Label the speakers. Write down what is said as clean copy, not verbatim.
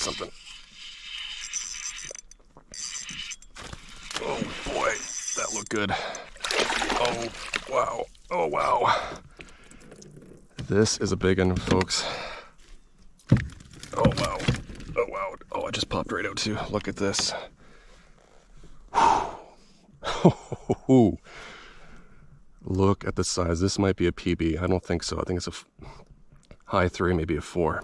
Speaker 1: get something. Oh boy, that looked good. Oh wow, oh wow. This is a big one, folks. Oh wow, oh wow. Oh, it just popped right out too. Look at this. Look at the size. This might be a PB. I don't think so. I think it's a high 3, maybe a 4.